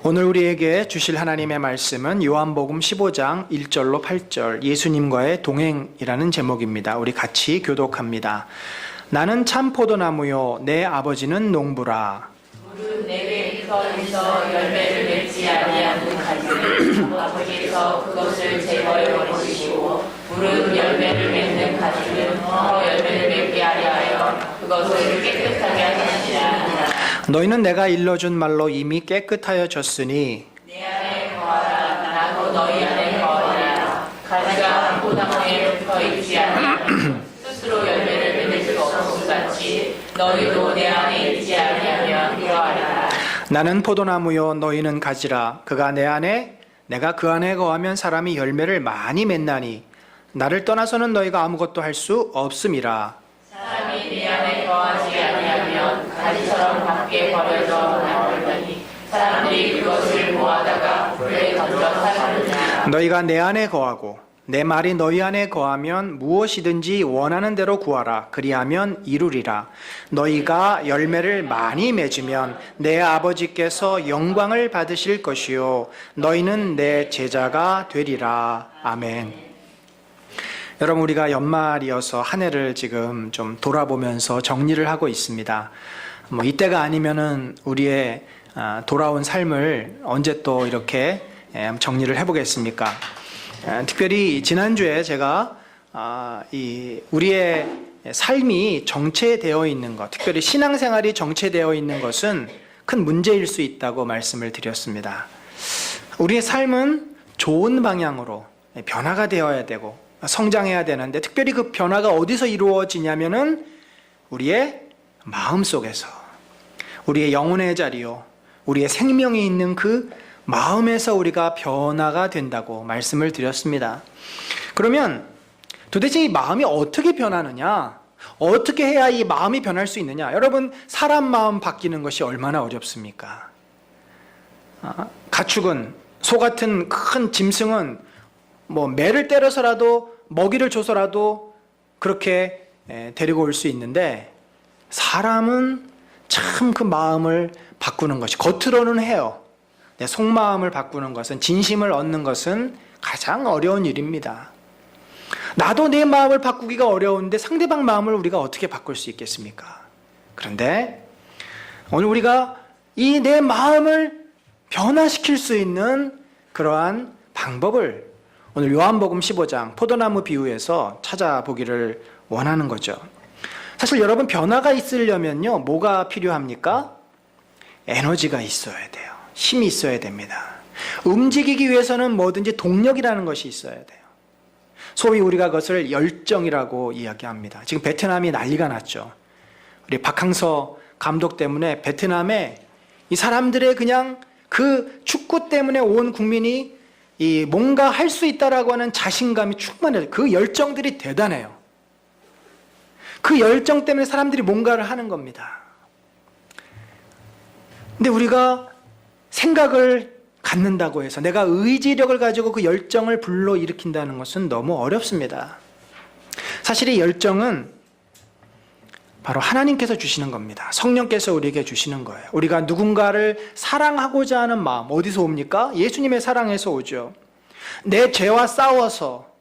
오늘 우리에게 주실 하나님의 말씀은 요한복음 15장 1절로 8절 예수님과의 동행이라는 제목입니다. 우리 같이 교독합니다. 나는 참 포도나무요 내 아버지는 농부라. 무릇 내게 서 열매를 맺지 아니하는 가지는 아버지께서 그것을 제거해 버리시고 무릇 열매를 맺는 가지는 더 열매를 맺게 하여 그것을 깨끗하게 하시니라. 너희는 내가 일러준 말로 이미 깨끗하여졌으니 내 안에 거하라. 나도 너희 안에 거하라. 가지가 포도나무에 붙어 있지 아니하면 스스로 열매를 맺을 수 없음 같이 너희도 내 안에 있지 아니하면 그러하라. 나는 포도나무요 너희는 가지라. 그가 내 안에 내가 그 안에 거하면 사람이 열매를 많이 맺나니 나를 떠나서는 너희가 아무것도 할 수 없음이라. 사람이 내 안에 거하지 아니하면 가지처럼 밖에 버려져 나오리니 사람들이 그것을 모아다가 불에 던져 사르느니라. 너희가 내 안에 거하고 내 말이 너희 안에 거하면 무엇이든지 원하는 대로 구하라. 그리하면 이루리라. 너희가 열매를 많이 맺으면 내 아버지께서 영광을 받으실 것이요 너희는 내 제자가 되리라. 아멘. 여러분, 우리가 연말이어서 한 해를 지금 좀 돌아보면서 정리를 하고 있습니다. 이때가 아니면은 우리의 돌아온 삶을 언제 또 이렇게 정리를 해보겠습니까? 특별히 지난주에 제가 우리의 삶이 정체되어 있는 것, 특별히 신앙생활이 정체되어 있는 것은 큰 문제일 수 있다고 말씀을 드렸습니다. 우리의 삶은 좋은 방향으로 변화가 되어야 되고 성장해야 되는데, 특별히 그 변화가 어디서 이루어지냐면은 우리의 마음속에서, 우리의 영혼의 자리요, 우리의 생명이 있는 그 마음에서 우리가 변화가 된다고 말씀을 드렸습니다. 그러면 도대체 이 마음이 어떻게 변하느냐? 어떻게 해야 이 마음이 변할 수 있느냐? 여러분, 사람 마음 바뀌는 것이 얼마나 어렵습니까? 가축은, 소 같은 큰 짐승은 매를 때려서라도 먹이를 줘서라도 그렇게 데리고 올 수 있는데, 사람은 참 그 마음을 바꾸는 것이, 겉으로는 해요. 내 속마음을 바꾸는 것은, 진심을 얻는 것은 가장 어려운 일입니다. 나도 내 마음을 바꾸기가 어려운데 상대방 마음을 우리가 어떻게 바꿀 수 있겠습니까? 그런데 오늘 우리가 이 내 마음을 변화시킬 수 있는 그러한 방법을 오늘 요한복음 15장 포도나무 비유에서 찾아보기를 원하는 거죠. 사실 여러분, 변화가 있으려면요, 뭐가 필요합니까? 에너지가 있어야 돼요. 힘이 있어야 됩니다. 움직이기 위해서는 뭐든지 동력이라는 것이 있어야 돼요. 소위 우리가 그것을 열정이라고 이야기합니다. 지금 베트남이 난리가 났죠. 우리 박항서 감독 때문에 베트남에 이 사람들의 그냥 그 축구 때문에 온 국민이 이 뭔가 할 수 있다라고 하는 자신감이 충만해요. 그 열정들이 대단해요. 그 열정 때문에 사람들이 뭔가를 하는 겁니다. 근데 우리가 생각을 갖는다고 해서 내가 의지력을 가지고 그 열정을 불러일으킨다는 것은 너무 어렵습니다. 사실 이 열정은 바로 하나님께서 주시는 겁니다. 성령께서 우리에게 주시는 거예요. 우리가 누군가를 사랑하고자 하는 마음, 어디서 옵니까? 예수님의 사랑에서 오죠. 내 죄와 싸워서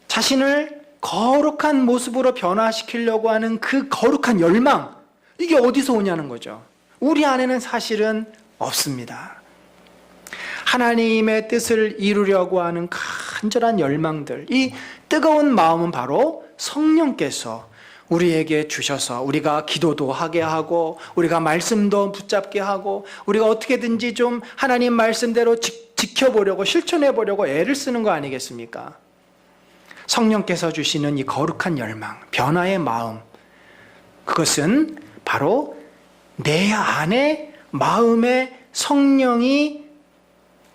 자신을 거룩한 모습으로 변화시키려고 하는 그 거룩한 열망, 이게 어디서 오냐는 거죠. 우리 안에는 사실은 없습니다. 하나님의 뜻을 이루려고 하는 간절한 열망들, 이 뜨거운 마음은 바로 성령께서 우리에게 주셔서 우리가 기도도 하게 하고 우리가 말씀도 붙잡게 하고 우리가 어떻게든지 좀 하나님 말씀대로 지켜보려고 실천해 보려고 애를 쓰는 거 아니겠습니까? 성령께서 주시는 이 거룩한 열망, 변화의 마음, 그것은 바로 내 안에 마음에 성령이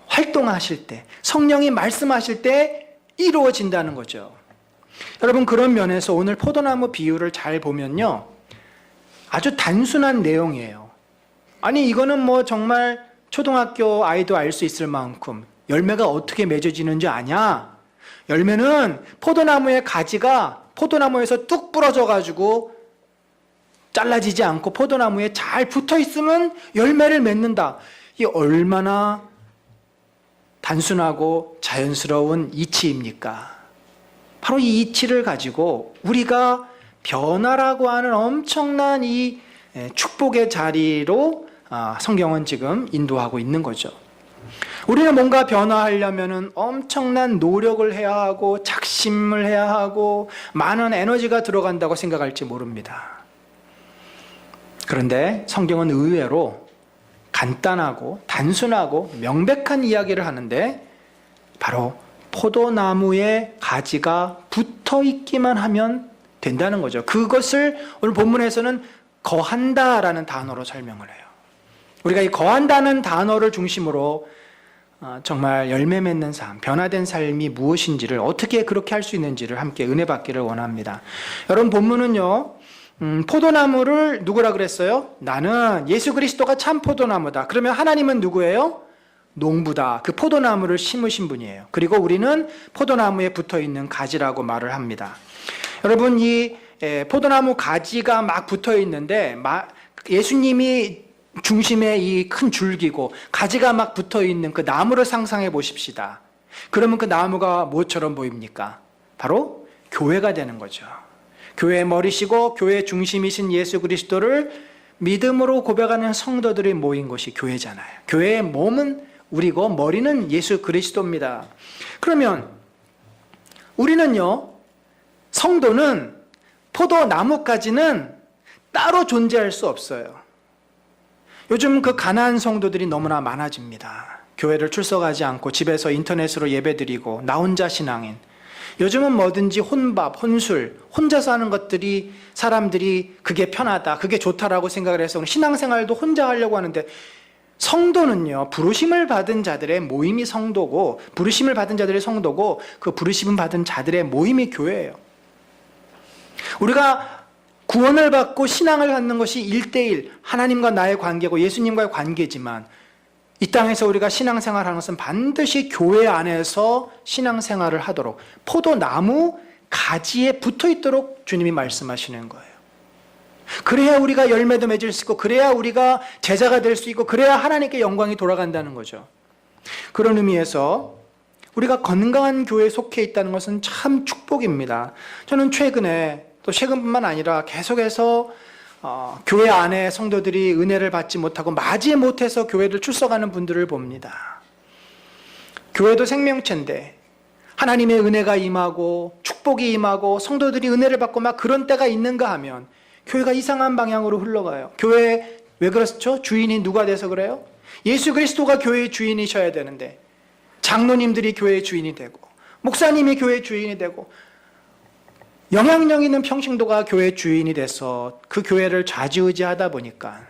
활동하실 때, 성령이 말씀하실 때 이루어진다는 거죠. 여러분, 그런 면에서 오늘 포도나무 비유를 잘 보면요, 아주 단순한 내용이에요. 아니, 이거는 정말 초등학교 아이도 알 수 있을 만큼 열매가 어떻게 맺어지는지 아냐? 열매는 포도나무의 가지가 포도나무에서 뚝 부러져 가지고 잘라지지 않고 포도나무에 잘 붙어 있으면 열매를 맺는다. 이 얼마나 단순하고 자연스러운 이치입니까? 바로 이 이치를 가지고 우리가 변화라고 하는 엄청난 이 축복의 자리로 성경은 지금 인도하고 있는 거죠. 우리는 뭔가 변화하려면 엄청난 노력을 해야 하고 작심을 해야 하고 많은 에너지가 들어간다고 생각할지 모릅니다. 그런데 성경은 의외로 간단하고 단순하고 명백한 이야기를 하는데 바로 포도나무에 가지가 붙어 있기만 하면 된다는 거죠. 그것을 오늘 본문에서는 거한다라는 단어로 설명을 해요. 우리가 이 거한다는 단어를 중심으로 정말 열매 맺는 삶, 변화된 삶이 무엇인지를 어떻게 그렇게 할 수 있는지를 함께 은혜 받기를 원합니다. 여러분 본문은요. 포도나무를 누구라 그랬어요? 나는 예수 그리스도가 참 포도나무다. 그러면 하나님은 누구예요? 농부다. 그 포도나무를 심으신 분이에요. 그리고 우리는 포도나무에 붙어있는 가지라고 말을 합니다. 여러분 이 포도나무 가지가 막 붙어있는데 예수님이 중심에 이 큰 줄기고 가지가 막 붙어있는 그 나무를 상상해 보십시다. 그러면 그 나무가 뭐처럼 보입니까? 바로 교회가 되는 거죠. 교회의 머리시고 교회의 중심이신 예수 그리스도를 믿음으로 고백하는 성도들이 모인 것이 교회잖아요. 교회의 몸은 우리고 머리는 예수 그리스도입니다. 그러면 우리는요, 성도는 포도나무까지는 따로 존재할 수 없어요. 요즘 그 가난한 성도들이 너무나 많아집니다. 교회를 출석하지 않고 집에서 인터넷으로 예배드리고 나 혼자 신앙인. 요즘은 뭐든지 혼밥, 혼술, 혼자서 하는 것들이 사람들이 그게 편하다, 그게 좋다라고 생각을 해서 신앙생활도 혼자 하려고 하는데 성도는요, 부르심을 받은 자들의 모임이 성도고 부르심을 받은 자들의 성도고 그 부르심을 받은 자들의 모임이 교회예요. 우리가 구원을 받고 신앙을 갖는 것이 1대1 하나님과 나의 관계고 예수님과의 관계지만 이 땅에서 우리가 신앙생활하는 것은 반드시 교회 안에서 신앙생활을 하도록 포도나무 가지에 붙어있도록 주님이 말씀하시는 거예요. 그래야 우리가 열매도 맺을 수 있고 그래야 우리가 제자가 될 수 있고 그래야 하나님께 영광이 돌아간다는 거죠. 그런 의미에서 우리가 건강한 교회에 속해 있다는 것은 참 축복입니다. 저는 최근에 또 최근뿐만 아니라 계속해서 교회 안에 성도들이 은혜를 받지 못하고 맞이 못해서 교회를 출석하는 분들을 봅니다. 교회도 생명체인데 하나님의 은혜가 임하고 축복이 임하고 성도들이 은혜를 받고 막 그런 때가 있는가 하면 교회가 이상한 방향으로 흘러가요. 교회 왜 그렇죠? 주인이 누가 돼서 그래요? 예수 그리스도가 교회의 주인이셔야 되는데 장로님들이 교회의 주인이 되고 목사님이 교회의 주인이 되고 영향력 있는 평신도가 교회 주인이 돼서 그 교회를 좌지우지하다 보니까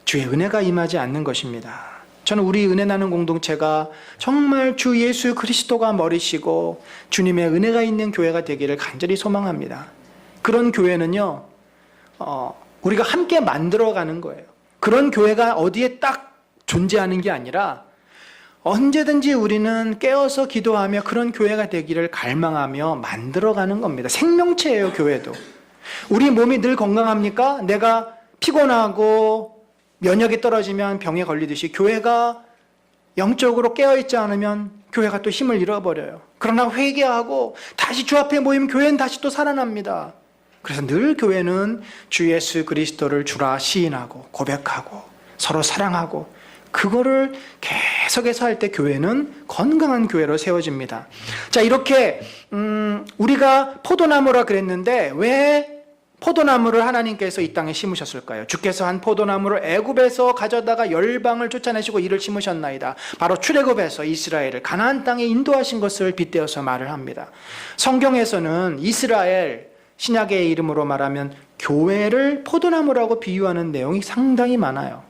주의 은혜가 임하지 않는 것입니다. 저는 우리 은혜 나는 공동체가 정말 주 예수 그리스도가 머리시고 주님의 은혜가 있는 교회가 되기를 간절히 소망합니다. 그런 교회는요, 우리가 함께 만들어가는 거예요. 그런 교회가 어디에 딱 존재하는 게 아니라 언제든지 우리는 깨어서 기도하며 그런 교회가 되기를 갈망하며 만들어가는 겁니다. 생명체예요, 교회도. 우리 몸이 늘 건강합니까? 내가 피곤하고 면역이 떨어지면 병에 걸리듯이 교회가 영적으로 깨어있지 않으면 교회가 또 힘을 잃어버려요. 그러나 회개하고 다시 주 앞에 모이면 교회는 다시 또 살아납니다. 그래서 늘 교회는 주 예수 그리스도를 주라 시인하고 고백하고 서로 사랑하고 그거를 계속해서 할 때 교회는 건강한 교회로 세워집니다. 자, 이렇게 우리가 포도나무라 그랬는데 왜 포도나무를 하나님께서 이 땅에 심으셨을까요? 주께서 한 포도나무를 애굽에서 가져다가 열방을 쫓아내시고 이를 심으셨나이다. 바로 출애굽에서 이스라엘을 가나안 땅에 인도하신 것을 빗대어서 말을 합니다. 성경에서는 이스라엘 신약의 이름으로 말하면 교회를 포도나무라고 비유하는 내용이 상당히 많아요.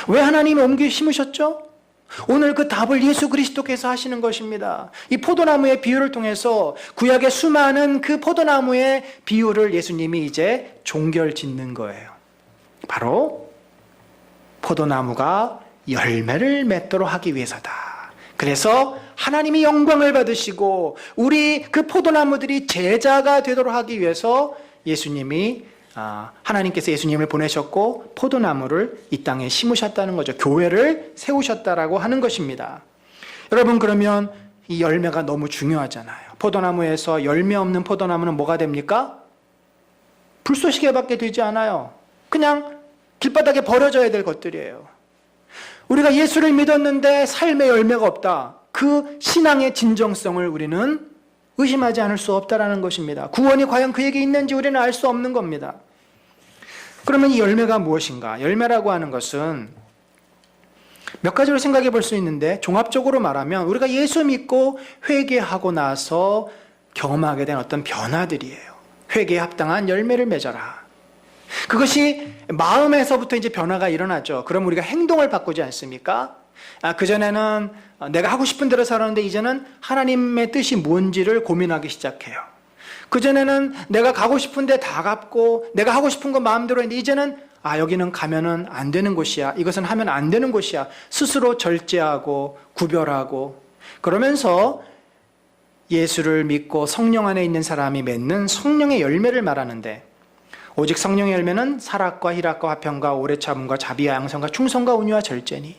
왜 하나님이 옮겨 심으셨죠? 오늘 그 답을 예수 그리스도께서 하시는 것입니다. 이 포도나무의 비유를 통해서 구약의 수많은 그 포도나무의 비유를 예수님이 이제 종결 짓는 거예요. 바로 포도나무가 열매를 맺도록 하기 위해서다. 그래서 하나님이 영광을 받으시고 우리 그 포도나무들이 제자가 되도록 하기 위해서 예수님이 하나님께서 예수님을 보내셨고 포도나무를 이 땅에 심으셨다는 거죠. 교회를 세우셨다라고 하는 것입니다. 여러분, 그러면 이 열매가 너무 중요하잖아요. 포도나무에서 열매 없는 포도나무는 뭐가 됩니까? 불쏘시개밖에 되지 않아요. 그냥 길바닥에 버려져야 될 것들이에요. 우리가 예수를 믿었는데 삶의 열매가 없다. 그 신앙의 진정성을 우리는 의심하지 않을 수 없다라는 것입니다. 구원이 과연 그에게 있는지 우리는 알 수 없는 겁니다. 그러면 이 열매가 무엇인가? 열매라고 하는 것은 몇 가지로 생각해 볼 수 있는데, 종합적으로 말하면 우리가 예수 믿고 회개하고 나서 경험하게 된 어떤 변화들이에요. 회개에 합당한 열매를 맺어라. 그것이 마음에서부터 이제 변화가 일어나죠. 그럼 우리가 행동을 바꾸지 않습니까? 그전에는 내가 하고 싶은 대로 살았는데 이제는 하나님의 뜻이 뭔지를 고민하기 시작해요. 그전에는 내가 가고 싶은 데 다 갔고 내가 하고 싶은 거 마음대로 했는데 이제는 여기는 가면은 안 되는 곳이야. 이것은 하면 안 되는 곳이야. 스스로 절제하고 구별하고, 그러면서 예수를 믿고 성령 안에 있는 사람이 맺는 성령의 열매를 말하는데, 오직 성령의 열매는 사랑과 희락과 화평과 오래 참음과 자비와 양선과 충성과 온유와 절제니.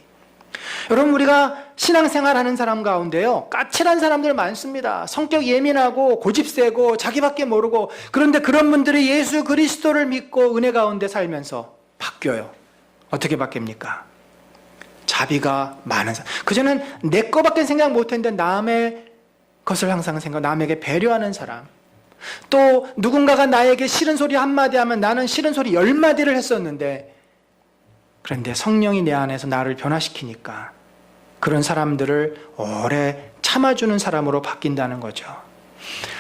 여러분, 우리가 신앙생활하는 사람 가운데요, 까칠한 사람들 많습니다. 성격 예민하고 고집세고 자기밖에 모르고. 그런데 그런 분들이 예수 그리스도를 믿고 은혜 가운데 살면서 바뀌어요. 어떻게 바뀝니까? 자비가 많은 사람. 그전엔 내 거밖에 생각 못했는데 남의 것을 항상 남에게 배려하는 사람. 또 누군가가 나에게 싫은 소리 한마디 하면 나는 싫은 소리 10마디를 했었는데, 그런데 성령이 내 안에서 나를 변화시키니까 그런 사람들을 오래 참아주는 사람으로 바뀐다는 거죠.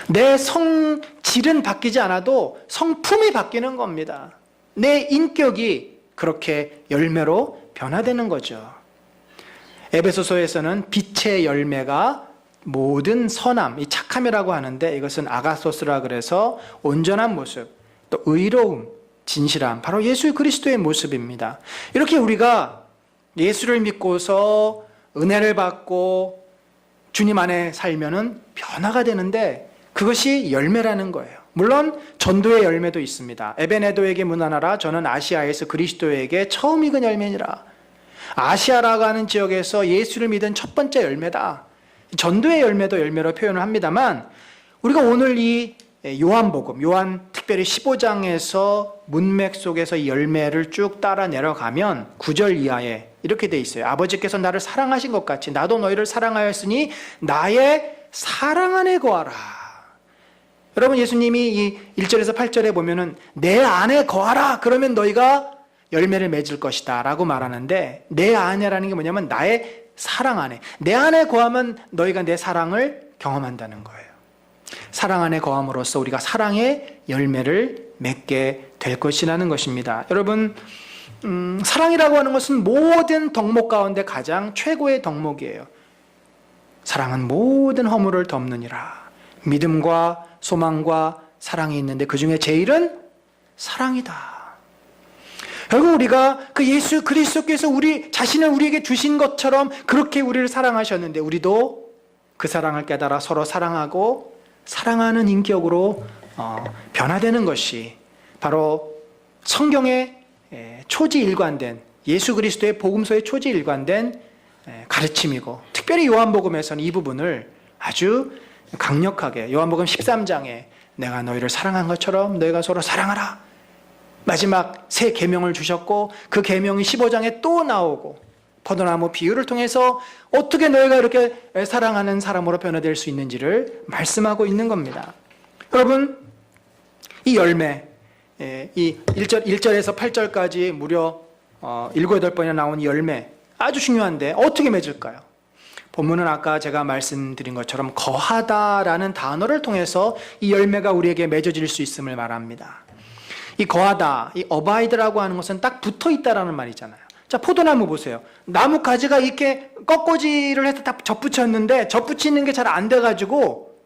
내 성질은 바뀌지 않아도 성품이 바뀌는 겁니다. 내 인격이 그렇게 열매로 변화되는 거죠. 에베소서에서는 빛의 열매가 모든 선함, 이 착함이라고 하는데, 이것은 아가소스라 그래서 온전한 모습, 또 의로움, 진실함, 바로 예수 그리스도의 모습입니다. 이렇게 우리가 예수를 믿고서 은혜를 받고 주님 안에 살면은 변화가 되는데, 그것이 열매라는 거예요. 물론 전도의 열매도 있습니다. 에베네도에게 문안하라. 저는 아시아에서 그리스도에게 처음 익은 열매니라. 아시아라고 하는 지역에서 예수를 믿은 첫 번째 열매다. 전도의 열매도 열매로 표현을 합니다만, 우리가 오늘 이 요한복음, 요한 특별히 15장에서 문맥 속에서 이 열매를 쭉 따라 내려가면 9절 이하에 이렇게 돼 있어요. 아버지께서 나를 사랑하신 것 같이 나도 너희를 사랑하였으니 나의 사랑 안에 거하라. 여러분, 예수님이 이 1절에서 8절에 보면은 내 안에 거하라. 그러면 너희가 열매를 맺을 것이다 라고 말하는데, 내 안에라는 게 뭐냐면 나의 사랑 안에, 내 안에 거하면 너희가 내 사랑을 경험한다는 거예요. 사랑 안에 거함으로써 우리가 사랑의 열매를 맺게 될 것이라는 것입니다. 여러분, 사랑이라고 하는 것은 모든 덕목 가운데 가장 최고의 덕목이에요. 사랑은 모든 허물을 덮느니라. 믿음과 소망과 사랑이 있는데 그 중에 제일은 사랑이다. 결국 우리가 그 예수 그리스도께서 우리 자신을 우리에게 주신 것처럼 그렇게 우리를 사랑하셨는데, 우리도 그 사랑을 깨달아 서로 사랑하고 사랑하는 인격으로 변화되는 것이 바로 성경의 초지일관된, 예수 그리스도의 복음서의 초지일관된 가르침이고, 특별히 요한복음에서는 이 부분을 아주 강력하게, 요한복음 13장에 내가 너희를 사랑한 것처럼 너희가 서로 사랑하라, 마지막 새 계명을 주셨고, 그 계명이 15장에 또 나오고, 포도나무 비유를 통해서 어떻게 너희가 이렇게 사랑하는 사람으로 변화될 수 있는지를 말씀하고 있는 겁니다. 여러분, 이 열매, 이 1절에서 8절까지 무려 7, 8번이나 나온 이 열매, 아주 중요한데 어떻게 맺을까요? 본문은 아까 제가 말씀드린 것처럼 거하다라는 단어를 통해서 이 열매가 우리에게 맺어질 수 있음을 말합니다. 이 거하다, 이 어바이드라고 하는 것은 딱 붙어 있다라는 말이잖아요. 자, 포도나무 보세요. 나무 가지가 이렇게 꺾어지를 해서 다 접붙였는데 접붙이는 게 잘 안 돼가지고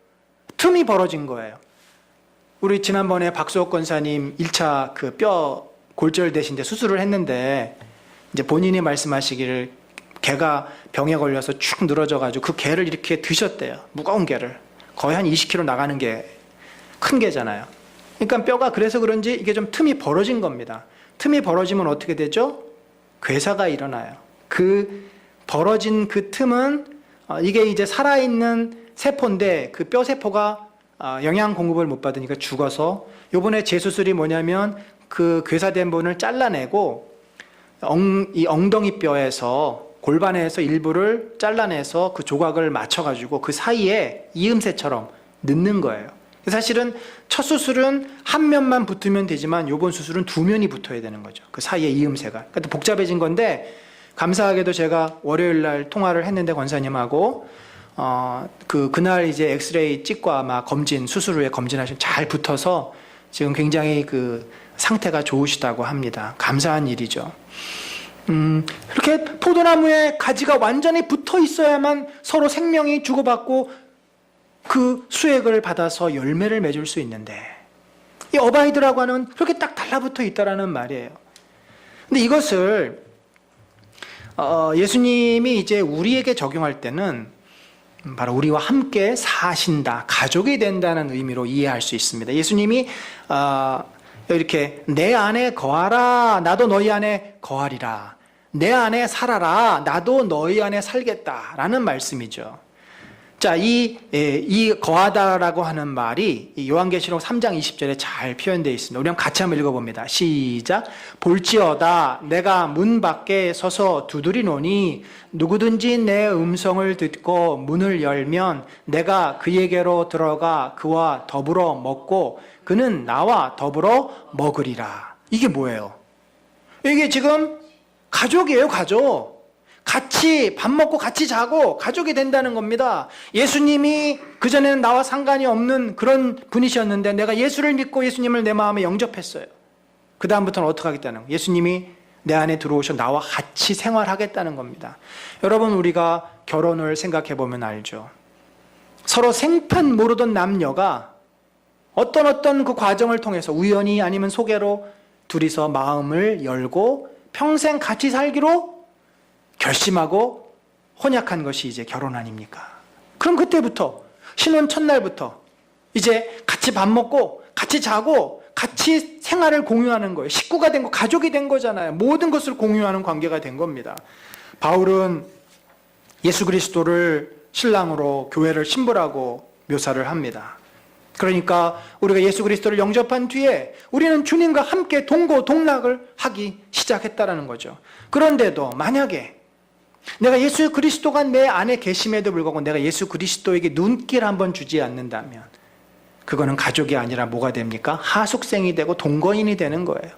틈이 벌어진 거예요. 우리 지난번에 박수옥 권사님 1차 그 뼈 골절되신데 수술을 했는데, 이제 본인이 말씀하시기를 개가 병에 걸려서 축 늘어져가지고 그 개를 이렇게 드셨대요. 무거운 개를. 거의 한 20kg 나가는 게 큰 개잖아요. 그러니까 뼈가 그래서 그런지 이게 좀 틈이 벌어진 겁니다. 틈이 벌어지면 어떻게 되죠? 괴사가 일어나요. 그 벌어진 그 틈은 이게 이제 살아있는 세포인데 그 뼈 세포가 영양 공급을 못 받으니까 죽어서 요번에 재수술이 뭐냐면 그 괴사된 부분을 잘라내고 이 엉덩이 뼈에서 골반에서 일부를 잘라내서 그 조각을 맞춰가지고 그 사이에 이음새처럼 넣는 거예요. 사실은 첫 수술은 한 면만 붙으면 되지만 요번 수술은 두 면이 붙어야 되는 거죠. 그 사이에 이음새가. 그러니까 복잡해진 건데 감사하게도 제가 월요일 날 통화를 했는데 권사님하고 그날 이제 엑스레이 찍고 아마 검진 수술 후에 검진하시면 잘 붙어서 지금 굉장히 그 상태가 좋으시다고 합니다. 감사한 일이죠. 이렇게 포도나무에 가지가 완전히 붙어 있어야만 서로 생명이 주고받고 그 수액을 받아서 열매를 맺을 수 있는데 이 어바이드라고 하는 그렇게 딱 달라붙어 있다라는 말이에요. 근데 이것을 예수님이 이제 우리에게 적용할 때는 바로 우리와 함께 사신다, 가족이 된다는 의미로 이해할 수 있습니다. 예수님이 이렇게 내 안에 거하라, 나도 너희 안에 거하리라. 내 안에 살아라, 나도 너희 안에 살겠다라는 말씀이죠. 자, 이 거하다라고 하는 말이 요한계시록 3장 20절에 잘 표현되어 있습니다. 우리 한번 같이 한번 읽어봅니다. 시작. 볼지어다 내가 문 밖에 서서 두드리노니 누구든지 내 음성을 듣고 문을 열면 내가 그에게로 들어가 그와 더불어 먹고 그는 나와 더불어 먹으리라. 이게 뭐예요? 이게 지금 가족이에요, 가족. 같이 밥 먹고 같이 자고 가족이 된다는 겁니다. 예수님이 그전에는 나와 상관이 없는 그런 분이셨는데 내가 예수를 믿고 예수님을 내 마음에 영접했어요. 그 다음부터는 어떻게 하겠다는 거예요? 예수님이 내 안에 들어오셔 나와 같이 생활하겠다는 겁니다. 여러분, 우리가 결혼을 생각해 보면 알죠. 서로 생판 모르던 남녀가 어떤 그 과정을 통해서 우연히 아니면 소개로 둘이서 마음을 열고 평생 같이 살기로 결심하고 혼약한 것이 이제 결혼 아닙니까? 그럼 그때부터 신혼 첫날부터 이제 같이 밥 먹고 같이 자고 같이 생활을 공유하는 거예요. 식구가 된 거, 가족이 된 거잖아요. 모든 것을 공유하는 관계가 된 겁니다. 바울은 예수 그리스도를 신랑으로 교회를 신부라고 묘사를 합니다. 그러니까 우리가 예수 그리스도를 영접한 뒤에 우리는 주님과 함께 동고동락을 하기 시작했다라는 거죠. 그런데도 만약에 내가 예수 그리스도가 내 안에 계심에도 불구하고 내가 예수 그리스도에게 눈길 한번 주지 않는다면 그거는 가족이 아니라 뭐가 됩니까? 하숙생이 되고 동거인이 되는 거예요.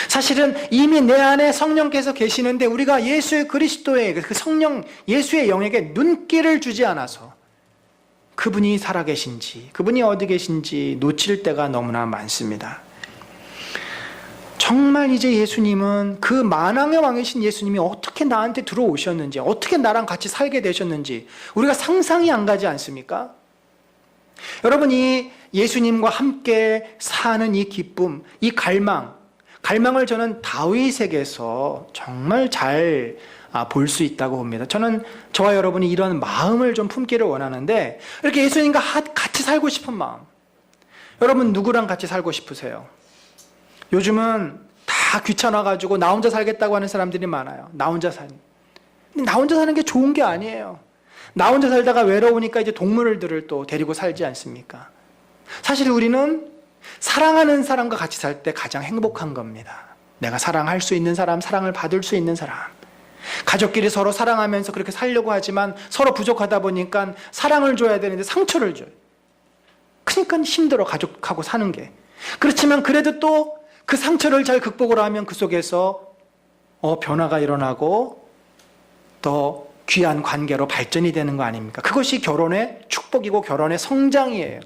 사실은 이미 내 안에 성령께서 계시는데 우리가 예수 그리스도의 그 성령 예수의 영에게 눈길을 주지 않아서 그분이 살아계신지 그분이 어디 계신지 놓칠 때가 너무나 많습니다. 정말 이제 예수님은 그 만왕의 왕이신 예수님이 어떻게 나한테 들어오셨는지 어떻게 나랑 같이 살게 되셨는지 우리가 상상이 안 가지 않습니까? 여러분이 예수님과 함께 사는 이 기쁨, 이 갈망을 저는 다윗에게서 정말 잘 볼 수 있다고 봅니다. 저는 저와 여러분이 이런 마음을 좀 품기를 원하는데 이렇게 예수님과 같이 살고 싶은 마음. 여러분 누구랑 같이 살고 싶으세요? 요즘은 다 귀찮아가지고 나 혼자 살겠다고 하는 사람들이 많아요. 나 혼자 사는. 근데 나 혼자 사는 게 좋은 게 아니에요. 나 혼자 살다가 외로우니까 이제 동물들을 또 데리고 살지 않습니까? 사실 우리는 사랑하는 사람과 같이 살 때 가장 행복한 겁니다. 내가 사랑할 수 있는 사람, 사랑을 받을 수 있는 사람. 가족끼리 서로 사랑하면서 그렇게 살려고 하지만 서로 부족하다 보니까 사랑을 줘야 되는데 상처를 줘요. 그러니까 힘들어, 가족하고 사는 게. 그렇지만 그래도 또 그 상처를 잘 극복을 하면 그 속에서 변화가 일어나고 더 귀한 관계로 발전이 되는 거 아닙니까? 그것이 결혼의 축복이고 결혼의 성장이에요.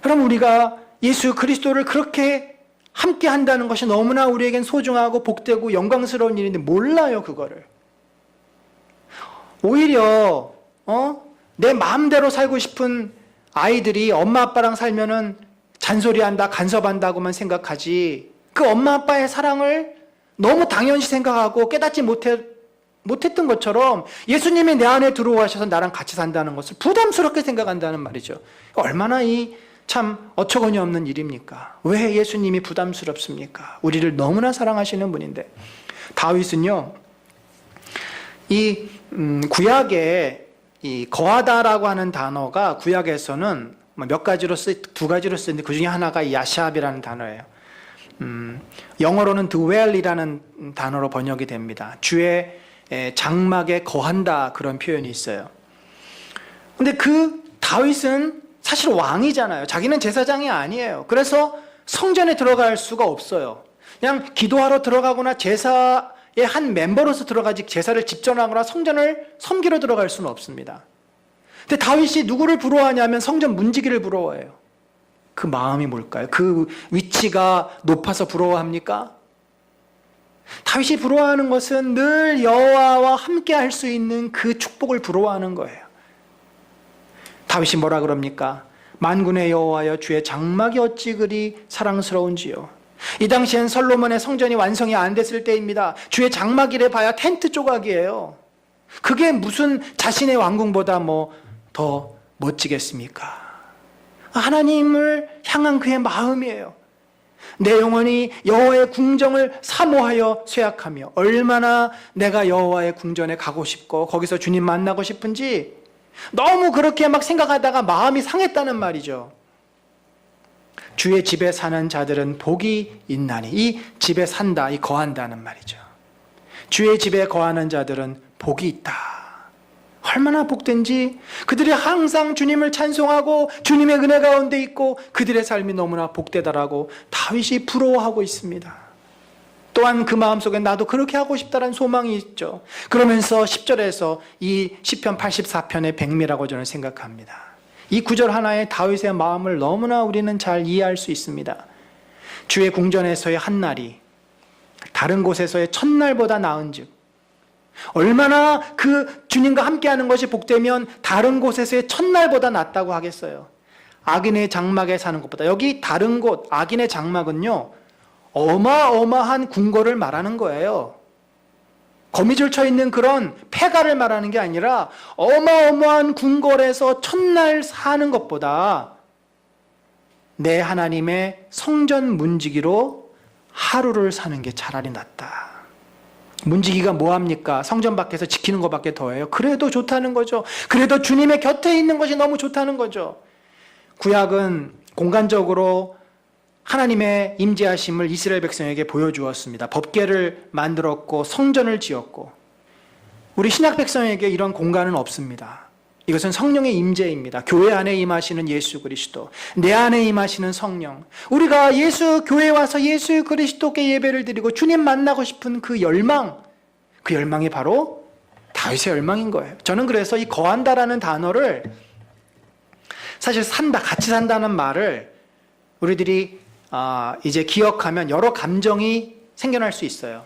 그럼 우리가 예수 그리스도를 그렇게 함께 한다는 것이 너무나 우리에겐 소중하고 복되고 영광스러운 일인데 몰라요, 그거를. 오히려 내 마음대로 살고 싶은 아이들이 엄마 아빠랑 살면은 잔소리한다, 간섭한다고만 생각하지 그 엄마 아빠의 사랑을 너무 당연시 생각하고 깨닫지 못했던 것처럼 예수님이 내 안에 들어오셔서 나랑 같이 산다는 것을 부담스럽게 생각한다는 말이죠. 얼마나 이 참 어처구니 없는 일입니까? 왜 예수님이 부담스럽습니까? 우리를 너무나 사랑하시는 분인데. 다윗은요, 이 구약에 이 거하다라고 하는 단어가 구약에서는 몇 가지로 두 가지로 쓰는데 그 중에 하나가 이 야샵이라는 단어예요. 영어로는 dwell이라는 단어로 번역이 됩니다. 주의 장막에 거한다, 그런 표현이 있어요. 근데 그 다윗은 사실 왕이잖아요. 자기는 제사장이 아니에요. 그래서 성전에 들어갈 수가 없어요. 그냥 기도하러 들어가거나 제사의 한 멤버로서 들어가지 제사를 집전하거나 성전을 섬기러 들어갈 수는 없습니다. 근데 다윗이 누구를 부러워하냐면 성전 문지기를 부러워해요. 그 마음이 뭘까요? 그 위치가 높아서 부러워합니까? 다윗이 부러워하는 것은 늘 여호와와 함께 할 수 있는 그 축복을 부러워하는 거예요. 다윗이 뭐라 그럽니까? 만군의 여호와여, 주의 장막이 어찌 그리 사랑스러운지요. 이 당시엔 솔로몬의 성전이 완성이 안 됐을 때입니다. 주의 장막이래 봐야 텐트 조각이에요. 그게 무슨 자신의 왕궁보다 더 멋지겠습니까? 하나님을 향한 그의 마음이에요. 내 영혼이 여호와의 궁정을 사모하여 쇠약하며, 얼마나 내가 여호와의 궁전에 가고 싶고 거기서 주님 만나고 싶은지 너무 그렇게 막 생각하다가 마음이 상했다는 말이죠. 주의 집에 사는 자들은 복이 있나니, 이 집에 산다, 이 거한다는 말이죠. 주의 집에 거하는 자들은 복이 있다. 얼마나 복된지, 그들이 항상 주님을 찬송하고 주님의 은혜 가운데 있고 그들의 삶이 너무나 복되다라고 다윗이 부러워하고 있습니다. 또한 그 마음속에 나도 그렇게 하고 싶다는 소망이 있죠. 그러면서 10절에서 이 시편 84편의 백미라고 저는 생각합니다. 이 구절 하나에 다윗의 마음을 너무나 우리는 잘 이해할 수 있습니다. 주의 궁전에서의 한날이 다른 곳에서의 첫날보다 나은즉, 얼마나 그 주님과 함께하는 것이 복되면 다른 곳에서의 첫날보다 낫다고 하겠어요. 악인의 장막에 사는 것보다. 여기 다른 곳, 악인의 장막은요, 어마어마한 궁궐을 말하는 거예요. 거미줄 쳐 있는 그런 폐가를 말하는 게 아니라 어마어마한 궁궐에서 첫날 사는 것보다 내 하나님의 성전 문지기로 하루를 사는 게 차라리 낫다. 문지기가 뭐합니까? 성전 밖에서 지키는 것밖에 더해요. 그래도 좋다는 거죠. 그래도 주님의 곁에 있는 것이 너무 좋다는 거죠. 구약은 공간적으로 하나님의 임재하심을 이스라엘 백성에게 보여주었습니다. 법궤를 만들었고 성전을 지었고, 우리 신약 백성에게 이런 공간은 없습니다. 이것은 성령의 임재입니다. 교회 안에 임하시는 예수 그리스도, 내 안에 임하시는 성령, 우리가 예수 교회에 와서 예수 그리스도께 예배를 드리고 주님 만나고 싶은 그 열망, 그 열망이 바로 다윗의 열망인 거예요. 저는 그래서 이 거한다라는 단어를, 사실 산다, 같이 산다는 말을 우리들이 이제 기억하면 여러 감정이 생겨날 수 있어요.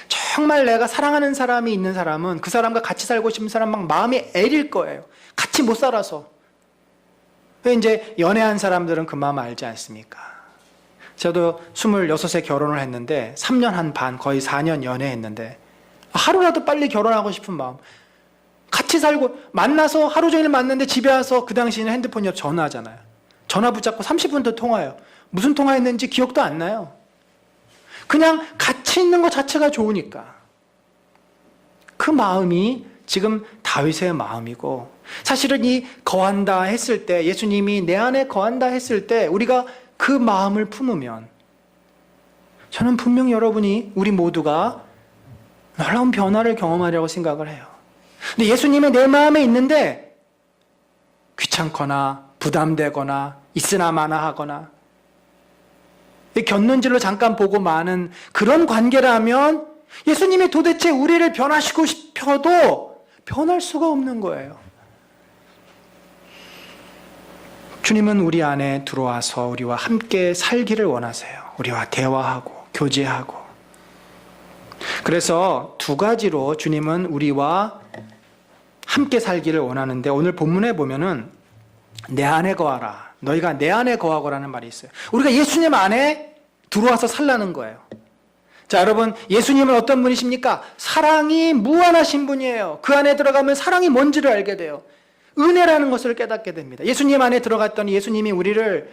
정말 내가 사랑하는 사람이 있는 사람은 그 사람과 같이 살고 싶은 사람 막 마음이 애릴 거예요. 같이 못 살아서. 왜 이제 연애한 사람들은 그 마음 알지 않습니까? 저도 26에 결혼을 했는데 3년 한 반, 거의 4년 연애했는데 하루라도 빨리 결혼하고 싶은 마음. 같이 살고 만나서 하루 종일 만났는데 집에 와서 그 당시에는 핸드폰이 없어 전화하잖아요. 전화 붙잡고 30분도 통화해요. 무슨 통화했는지 기억도 안 나요. 그냥 같이 있는 것 자체가 좋으니까. 그 마음이 지금 다윗의 마음이고, 사실은 이 거한다 했을 때, 예수님이 내 안에 거한다 했을 때 우리가 그 마음을 품으면, 저는 분명 여러분이, 우리 모두가 놀라운 변화를 경험하리라고 생각을 해요. 근데 예수님이 내 마음에 있는데 귀찮거나 부담되거나 있으나 마나 하거나 곁눈질로 잠깐 보고 마는 그런 관계라면 예수님이 도대체 우리를 변화시키고 싶어도 변할 수가 없는 거예요. 주님은 우리 안에 들어와서 우리와 함께 살기를 원하세요. 우리와 대화하고 교제하고. 그래서 두 가지로 주님은 우리와 함께 살기를 원하는데, 오늘 본문에 보면은 내 안에 거하라, 너희가 내 안에 거하고라는 말이 있어요. 우리가 예수님 안에 들어와서 살라는 거예요. 자, 여러분, 예수님은 어떤 분이십니까? 사랑이 무한하신 분이에요. 그 안에 들어가면 사랑이 뭔지를 알게 돼요. 은혜라는 것을 깨닫게 됩니다. 예수님 안에 들어갔더니 예수님이 우리를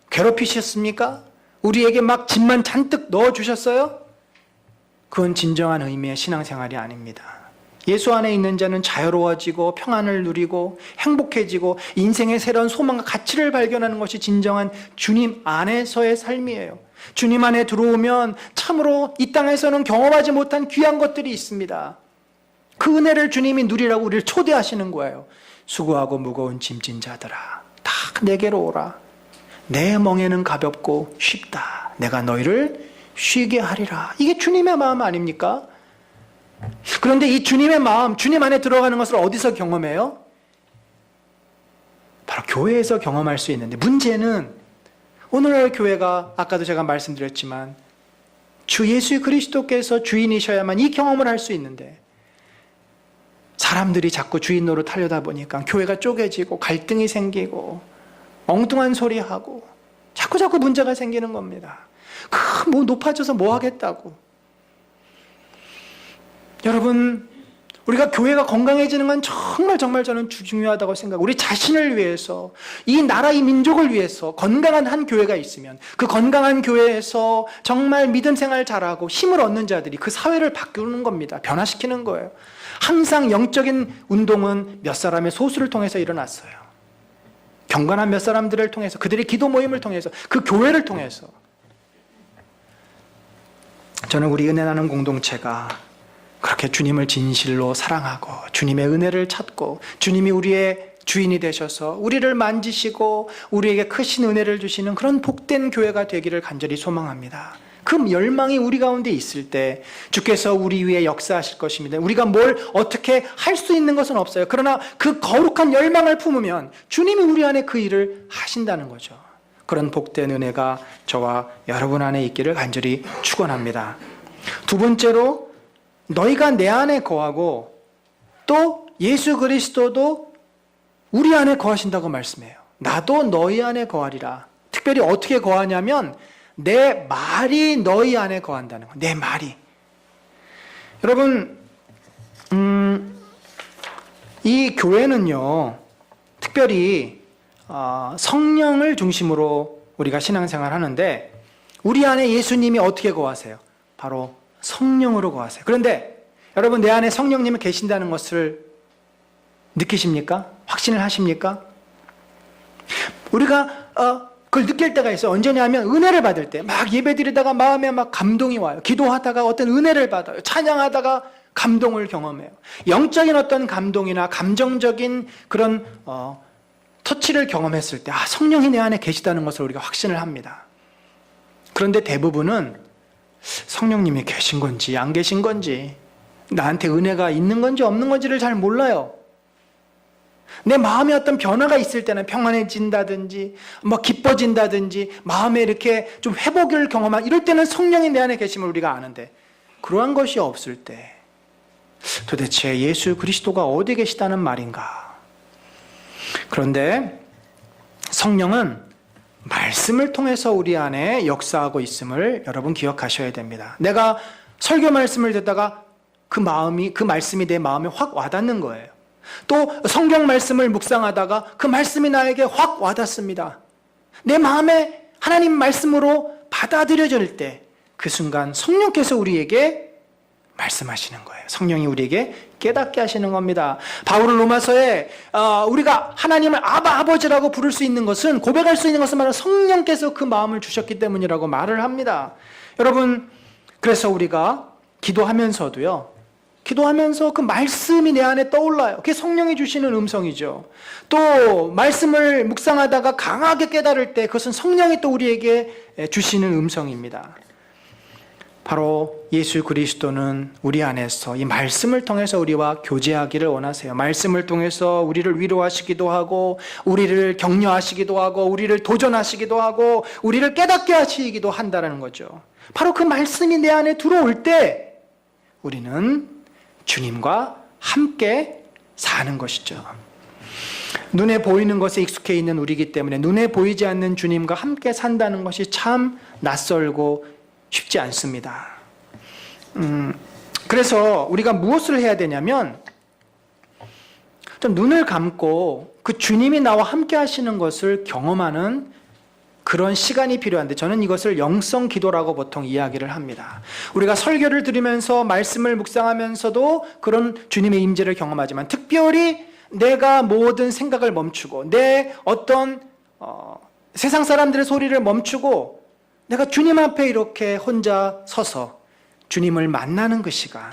괴롭히셨습니까? 우리에게 막 짐만 잔뜩 넣어주셨어요? 그건 진정한 의미의 신앙생활이 아닙니다. 예수 안에 있는 자는 자유로워지고 평안을 누리고 행복해지고 인생의 새로운 소망과 가치를 발견하는 것이 진정한 주님 안에서의 삶이에요. 주님 안에 들어오면 참으로 이 땅에서는 경험하지 못한 귀한 것들이 있습니다. 그 은혜를 주님이 누리라고 우리를 초대하시는 거예요. 수고하고 무거운 짐진 자들아, 다 내게로 오라. 내 멍에는 가볍고 쉽다. 내가 너희를 쉬게 하리라. 이게 주님의 마음 아닙니까? 그런데 이 주님의 마음, 주님 안에 들어가는 것을 어디서 경험해요? 바로 교회에서 경험할 수 있는데, 문제는 오늘날 교회가 아까도 제가 말씀드렸지만 주 예수 그리스도께서 주인이셔야만 이 경험을 할 수 있는데, 사람들이 자꾸 주인 노릇 하려다 보니까 교회가 쪼개지고 갈등이 생기고 엉뚱한 소리하고 자꾸 문제가 생기는 겁니다. 뭐 높아져서 뭐 하겠다고. 여러분, 우리가 교회가 건강해지는 건 정말 저는 중요하다고 생각하고, 우리 자신을 위해서, 이 나라, 이 민족을 위해서 건강한 한 교회가 있으면 그 건강한 교회에서 정말 믿음 생활 잘하고 힘을 얻는 자들이 그 사회를 바꾸는 겁니다. 변화시키는 거예요. 항상 영적인 운동은 몇 사람의 소수를 통해서 일어났어요. 경건한 몇 사람들을 통해서, 그들의 기도 모임을 통해서, 그 교회를 통해서. 저는 우리 은혜 나는 공동체가 그렇게 주님을 진실로 사랑하고 주님의 은혜를 찾고 주님이 우리의 주인이 되셔서 우리를 만지시고 우리에게 크신 은혜를 주시는 그런 복된 교회가 되기를 간절히 소망합니다. 그 열망이 우리 가운데 있을 때 주께서 우리 위에 역사하실 것입니다. 우리가 뭘 어떻게 할 수 있는 것은 없어요. 그러나 그 거룩한 열망을 품으면 주님이 우리 안에 그 일을 하신다는 거죠. 그런 복된 은혜가 저와 여러분 안에 있기를 간절히 축원합니다. 두 번째로, 너희가 내 안에 거하고 또 예수 그리스도도 우리 안에 거하신다고 말씀해요. 나도 너희 안에 거하리라. 특별히 어떻게 거하냐면 내 말이 너희 안에 거한다는 거예요. 내 말이. 여러분, 이 교회는요, 특별히 성령을 중심으로 우리가 신앙생활 하는데, 우리 안에 예수님이 어떻게 거하세요? 바로 성령으로 거하세요. 그런데 여러분, 내 안에 성령님이 계신다는 것을 느끼십니까? 확신을 하십니까? 우리가 그걸 느낄 때가 있어요. 언제냐면 은혜를 받을 때 막 예배 드리다가 마음에 막 감동이 와요. 기도하다가 어떤 은혜를 받아요. 찬양하다가 감동을 경험해요. 영적인 어떤 감동이나 감정적인 그런 터치를 경험했을 때 성령이 내 안에 계시다는 것을 우리가 확신을 합니다. 그런데 대부분은 성령님이 계신 건지 안 계신 건지, 나한테 은혜가 있는 건지 없는 건지를 잘 몰라요. 내 마음에 어떤 변화가 있을 때는 평안해진다든지 기뻐진다든지 마음에 이렇게 좀 회복을 경험한, 이럴 때는 성령이 내 안에 계심을 우리가 아는데, 그러한 것이 없을 때 도대체 예수 그리스도가 어디 계시다는 말인가? 그런데 성령은 말씀을 통해서 우리 안에 역사하고 있음을 여러분 기억하셔야 됩니다. 내가 설교 말씀을 듣다가 그 말씀이 내 마음에 확 와닿는 거예요. 또 성경 말씀을 묵상하다가 그 말씀이 나에게 확 와닿습니다. 내 마음에 하나님 말씀으로 받아들여질 때 그 순간 성령께서 우리에게 말씀하시는 거예요. 성령이 우리에게 깨닫게 하시는 겁니다. 바울은 로마서에 우리가 하나님을 아버지라고 부를 수 있는 것은, 고백할 수 있는 것은 바로 성령께서 그 마음을 주셨기 때문이라고 말을 합니다. 여러분, 그래서 우리가 기도하면서도요, 기도하면서 그 말씀이 내 안에 떠올라요. 그게 성령이 주시는 음성이죠. 또 말씀을 묵상하다가 강하게 깨달을 때 그것은 성령이 또 우리에게 주시는 음성입니다. 바로 예수 그리스도는 우리 안에서 이 말씀을 통해서 우리와 교제하기를 원하세요. 말씀을 통해서 우리를 위로하시기도 하고, 우리를 격려하시기도 하고, 우리를 도전하시기도 하고, 우리를 깨닫게 하시기도 한다는 거죠. 바로 그 말씀이 내 안에 들어올 때 우리는 주님과 함께 사는 것이죠. 눈에 보이는 것에 익숙해 있는 우리이기 때문에 눈에 보이지 않는 주님과 함께 산다는 것이 참 낯설고 쉽지 않습니다. 그래서 우리가 무엇을 해야 되냐면, 또 눈을 감고 그 주님이 나와 함께 하시는 것을 경험하는 그런 시간이 필요한데, 저는 이것을 영성 기도라고 보통 이야기를 합니다. 우리가 설교를 들으면서 말씀을 묵상하면서도 그런 주님의 임재를 경험하지만, 특별히 내가 모든 생각을 멈추고 내 어떤 세상 사람들의 소리를 멈추고 내가 주님 앞에 이렇게 혼자 서서 주님을 만나는 그 시간,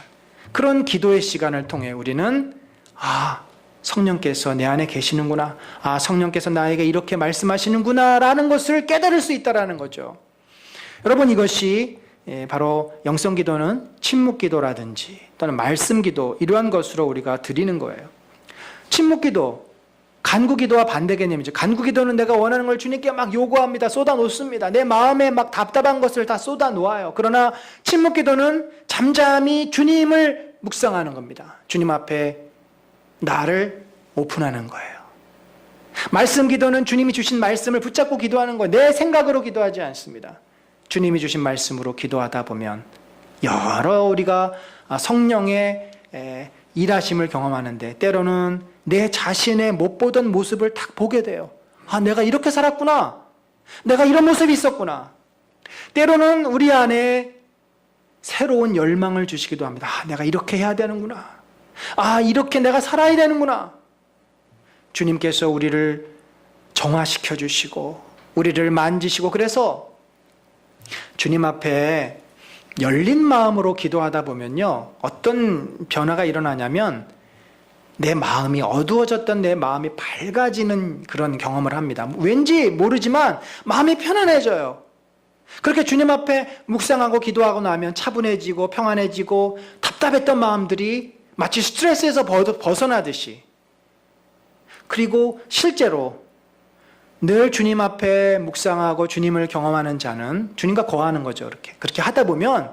그런 기도의 시간을 통해 우리는 성령께서 내 안에 계시는구나, 성령께서 나에게 이렇게 말씀하시는구나 라는 것을 깨달을 수 있다는 거죠. 여러분, 이것이 바로 영성기도는 침묵기도라든지 또는 말씀기도, 이러한 것으로 우리가 드리는 거예요. 침묵기도, 간구기도와 반대 개념이죠. 간구기도는 내가 원하는 걸 주님께 막 요구합니다. 쏟아놓습니다. 내 마음에 막 답답한 것을 다 쏟아놓아요. 그러나 침묵기도는 잠잠히 주님을 묵상하는 겁니다. 주님 앞에 나를 오픈하는 거예요. 말씀 기도는 주님이 주신 말씀을 붙잡고 기도하는 거예요. 내 생각으로 기도하지 않습니다. 주님이 주신 말씀으로 기도하다 보면 여러 우리가 성령의 일하심을 경험하는데, 때로는 내 자신의 못 보던 모습을 딱 보게 돼요. 내가 이렇게 살았구나. 내가 이런 모습이 있었구나. 때로는 우리 안에 새로운 열망을 주시기도 합니다. 내가 이렇게 해야 되는구나. 이렇게 내가 살아야 되는구나. 주님께서 우리를 정화시켜 주시고 우리를 만지시고, 그래서 주님 앞에 열린 마음으로 기도하다 보면요, 어떤 변화가 일어나냐면 내 마음이 어두워졌던 내 마음이 밝아지는 그런 경험을 합니다. 왠지 모르지만 마음이 편안해져요. 그렇게 주님 앞에 묵상하고 기도하고 나면 차분해지고 평안해지고, 답답했던 마음들이 마치 스트레스에서 벗어나듯이, 그리고 실제로 늘 주님 앞에 묵상하고 주님을 경험하는 자는 주님과 거하는 거죠. 그렇게 하다 보면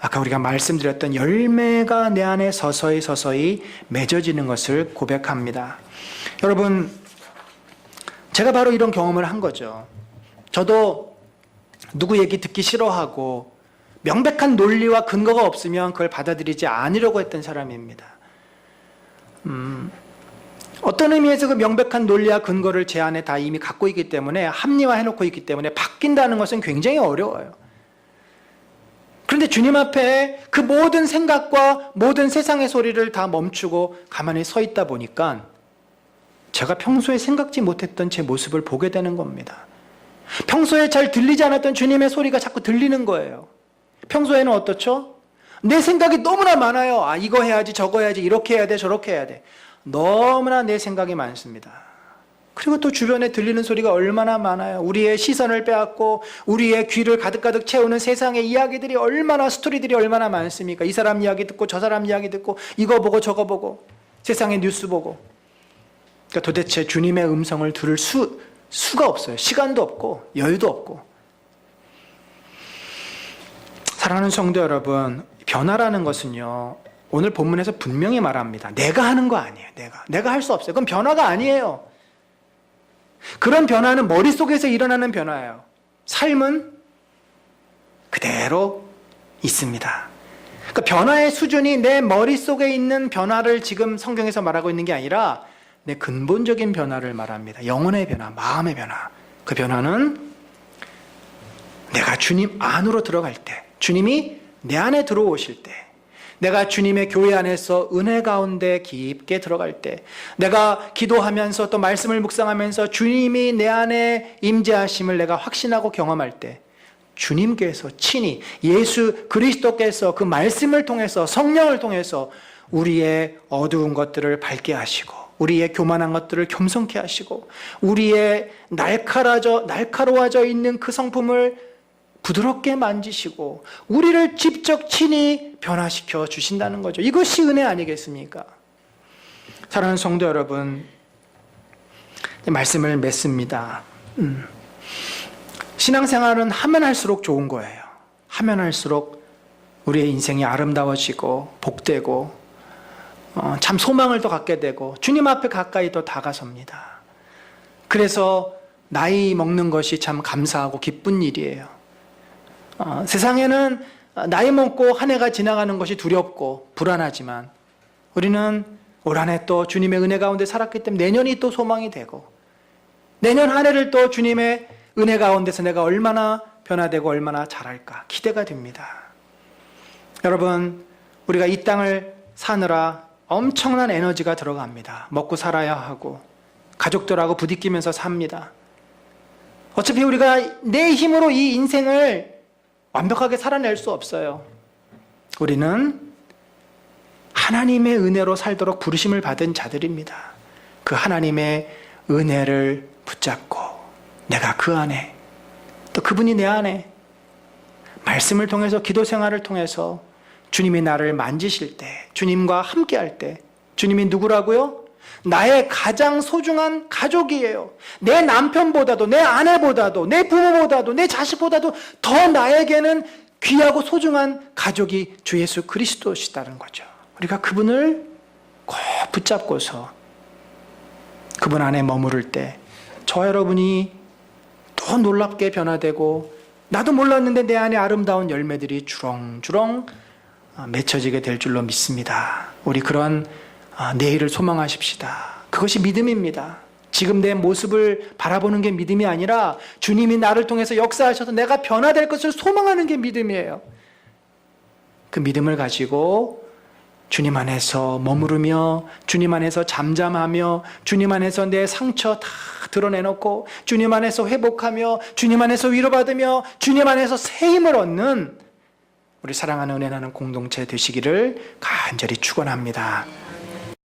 아까 우리가 말씀드렸던 열매가 내 안에 서서히 맺어지는 것을 고백합니다. 여러분, 제가 바로 이런 경험을 한 거죠. 저도 누구 얘기 듣기 싫어하고 명백한 논리와 근거가 없으면 그걸 받아들이지 않으려고 했던 사람입니다. 어떤 의미에서 그 명백한 논리와 근거를 제 안에 다 이미 갖고 있기 때문에, 합리화해놓고 있기 때문에 바뀐다는 것은 굉장히 어려워요. 그런데 주님 앞에 그 모든 생각과 모든 세상의 소리를 다 멈추고 가만히 서 있다 보니까 제가 평소에 생각지 못했던 제 모습을 보게 되는 겁니다. 평소에 잘 들리지 않았던 주님의 소리가 자꾸 들리는 거예요. 평소에는 어떻죠? 내 생각이 너무나 많아요. 이거 해야지, 저거 해야지, 이렇게 해야 돼, 저렇게 해야 돼. 너무나 내 생각이 많습니다. 그리고 또 주변에 들리는 소리가 얼마나 많아요. 우리의 시선을 빼앗고 우리의 귀를 가득가득 채우는 세상의 이야기들이 얼마나, 스토리들이 얼마나 많습니까? 이 사람 이야기 듣고 저 사람 이야기 듣고 이거 보고 저거 보고 세상의 뉴스 보고. 그러니까 도대체 주님의 음성을 들을 수가 없어요. 시간도 없고 여유도 없고. 사랑하는 성도 여러분, 변화라는 것은요, 오늘 본문에서 분명히 말합니다. 내가 하는 거 아니에요. 내가 할 수 없어요. 그건 변화가 아니에요. 그런 변화는 머릿속에서 일어나는 변화예요. 삶은 그대로 있습니다. 그러니까 변화의 수준이 내 머릿속에 있는 변화를 지금 성경에서 말하고 있는 게 아니라 내 근본적인 변화를 말합니다. 영혼의 변화, 마음의 변화. 그 변화는 내가 주님 안으로 들어갈 때, 주님이 내 안에 들어오실 때, 내가 주님의 교회 안에서 은혜 가운데 깊게 들어갈 때, 내가 기도하면서 또 말씀을 묵상하면서 주님이 내 안에 임재하심을 내가 확신하고 경험할 때, 주님께서 친히 예수 그리스도께서 그 말씀을 통해서, 성령을 통해서 우리의 어두운 것들을 밝게 하시고, 우리의 교만한 것들을 겸손케 하시고, 우리의 날카로워져 있는 그 성품을 부드럽게 만지시고 우리를 직접 친히 변화시켜 주신다는 거죠. 이것이 은혜 아니겠습니까? 사랑하는 성도 여러분, 말씀을 맺습니다. 신앙생활은 하면 할수록 좋은 거예요. 하면 할수록 우리의 인생이 아름다워지고 복되고 참 소망을 더 갖게 되고 주님 앞에 가까이 더 다가섭니다. 그래서 나이 먹는 것이 참 감사하고 기쁜 일이에요. 세상에는 나이 먹고 한 해가 지나가는 것이 두렵고 불안하지만 우리는 올 한 해 또 주님의 은혜 가운데 살았기 때문에 내년이 또 소망이 되고, 내년 한 해를 또 주님의 은혜 가운데서 내가 얼마나 변화되고 얼마나 잘할까 기대가 됩니다. 여러분, 우리가 이 땅을 사느라 엄청난 에너지가 들어갑니다. 먹고 살아야 하고 가족들하고 부딪히면서 삽니다. 어차피 우리가 내 힘으로 이 인생을 완벽하게 살아낼 수 없어요. 우리는 하나님의 은혜로 살도록 부르심을 받은 자들입니다. 그 하나님의 은혜를 붙잡고 내가 그 안에, 또 그분이 내 안에, 말씀을 통해서, 기도 생활을 통해서 주님이 나를 만지실 때, 주님과 함께 할 때, 주님이 누구라고요? 나의 가장 소중한 가족이에요. 내 남편보다도, 내 아내보다도, 내 부모보다도, 내 자식보다도 더 나에게는 귀하고 소중한 가족이 주 예수 그리스도시다는 거죠. 우리가 그분을 꼭 붙잡고서 그분 안에 머무를 때 저와 여러분이 더 놀랍게 변화되고, 나도 몰랐는데 내 안에 아름다운 열매들이 주렁주렁 맺혀지게 될 줄로 믿습니다. 우리 그런 내일을 소망하십시다. 그것이 믿음입니다. 지금 내 모습을 바라보는 게 믿음이 아니라 주님이 나를 통해서 역사하셔서 내가 변화될 것을 소망하는 게 믿음이에요. 그 믿음을 가지고 주님 안에서 머무르며, 주님 안에서 잠잠하며, 주님 안에서 내 상처 다 드러내놓고, 주님 안에서 회복하며, 주님 안에서 위로받으며, 주님 안에서 새 힘을 얻는 우리 사랑하는 은혜 나는 공동체 되시기를 간절히 축원합니다.